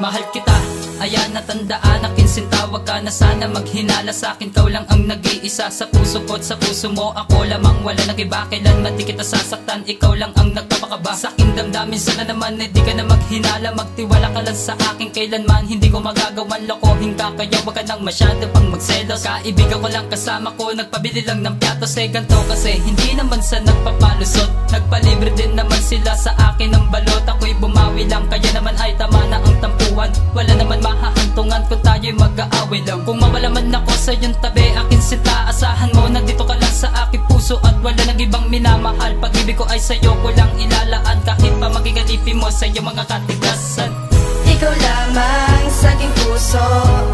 Mahal kita, ayan natandaan akin sinta. Wag ka na sana maghinala sa'kin, kau lang ang nag-iisa sa puso ko't sa puso mo. Ako lamang, wala nag-iba, kailanman di kita sasaktan. Ikaw lang ang nagpapakaba sa'king damdamin. Sana naman di ka na maghinala, magtiwala ka lang sa akin. Kailanman hindi ko magagawan lokohin ka, kaya wag ka nang masyado pang magselos. Kaibigan ko lang kasama ko, nagpabili lang ng piatos. Ganto kasi hindi naman sa nagpapalusot, nagpalibre din naman sila sa akin ng balot. Ako'y bumawi lang, kaya naman ay tama na ang tampuhan. Wala naman mahahantungan kung tayo'y mag-aaway lang. Kung mawala man ako sa iyong tabi, akin sinta, asahan mo nandito ka lang sa aking puso. At wala nang ibang minamahal, pag-ibig ko ay sa'yo ko lang ilalaan. Kahit pa magigalipin mo sa iyong mga katigasan. Ikaw lamang sa aking puso,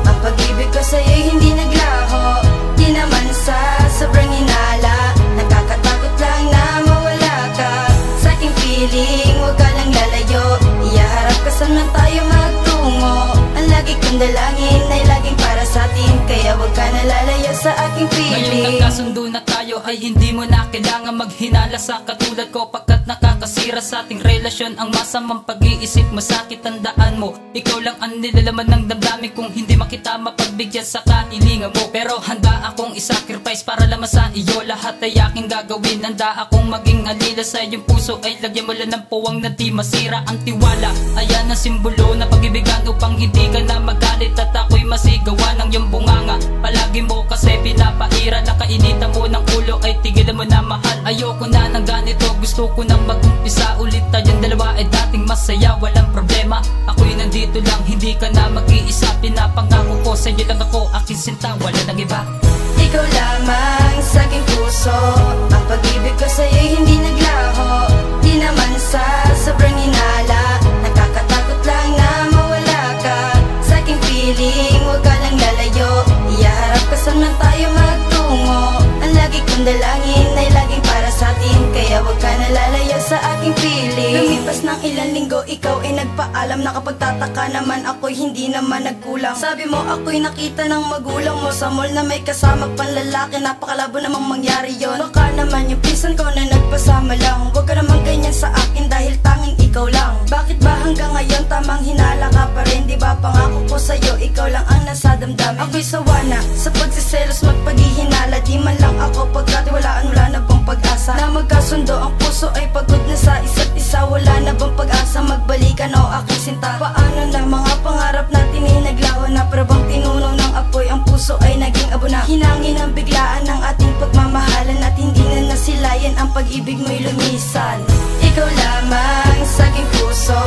ang pag-ibig ko sa'yo'y hindi naglaho. Di naman sa sobrang hinala, nakakatakot lang na mawala ka sa aking piling. Huwag ka lang lalayo, iyaharap ka saan tayo magtungo. Ang lagi kong dalangin ay laging para sa atin, kaya huwag ka na lalayo sa aking piling. Ngayong nagkasundo na tayo ay hindi mo na kailangan maghinala sa katulad ko, pagkat nakakasira sa ating relasyon ang masamang pag-iisip mo. Sakit, tandaan mo, ikaw lang ang nilalaman ng damdamin. Kung hindi makita mapagbigyan sa kahilingan mo, pero handa akong isacrifice para lamang sa iyo. Lahat ay aking gagawin, handa akong maging alila sa iyong puso. Ay lagyan mo lang ng puwang na di masira ang tiwala. Ayan ang simbolo na pag-ibigan upang hindi ka na magalit. At ako'y masigawan ng iyong bunganga. Palagi mo kasi pinapaira, nakainitan mo ng ulo ay tigilan mo na mahal. Ayoko na ng ganito, gusto ko nang mag-umpisa ulit. Tayong dalawa ay dating masaya, walang problema. Ako'y nandito lang, hindi ka na mag-iisa. Pinapangako ko sa'yo lang ako, aking sinta, wala nang iba. Ikaw lamang sa aking puso, ang pag-ibig ko sa'yo'y hindi naglaho. Di naman sa sobrang hinala, nakakatakot lang na mawala ka sa aking piling. Huwag ka lang lalayo, iyaharap ka saan man tayo magtungo. Ang lagi kong dalangin ay laging para sa atin, kaya huwag ka na lalayo sa aking piling. Lumipas ng ilang linggo, ikaw ay nagpaalam na kapag tataka naman ako'y hindi naman nagkulang. Sabi mo ako'y nakita ng magulang mo sa mall na may kasama pang lalaki. Napakalabo namang mangyari yon. Baka naman yung pinsan ko na nagpasama lang. Huwag ka naman ganyan sa akin dahil tanging ikaw lang. Bakit ba hanggang ngayon tamang hinala ka pa rin? Di ba pangako ko sa'yo, ikaw lang ang nasa damdamin. Ako'y sawa na sa pagsiselos, magpaghihinala. Di man lang ako pagkatiwalaan, wala na bang pag-asa na magkasundo? Ang puso ay pagod na sa isa't isa, wala na bang pag-asa magbalikan o aking sinta? Paano na mga pangarap natin ay naglaho na? Para bang tinunaw ng apoy, ang puso ay naging abo na. Hinangin ang biglaan ng ating pagmamahalan at hindi na nasilayan ang pag-ibig mo'y lumisan. Ikaw lamang sa aking puso,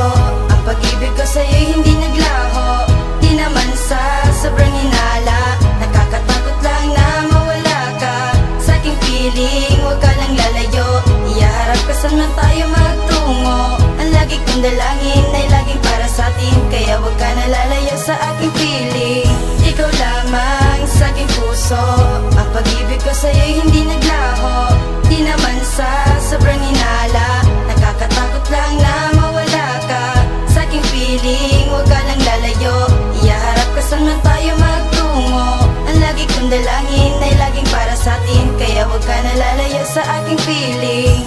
ang pag-ibig ko sa'yo'y hindi naglaho. Di naman sa sobrang hinala, nakakatakot lang na mawala ka sa aking piling. Huwag ka lang lalayo, iyaharap ka saan man tayo magtungo. Ang lagi kong dalangin ay laging para sa atin, kaya huwag ka na lalayo sa aking piling. Ikaw lamang sa aking puso, ang pag-ibig ko sa'yo'y hindi naglaho. Di naman sa sobrang hinala, nakakatakot lang na mawala ka sa aking piling. Huwag ka lang lalayo, iyaharap ka saan man tayo magtungo. Ang lagi kong dalangin ay laging para sa atin, kaya huwag ka na lalayo sa aking piling.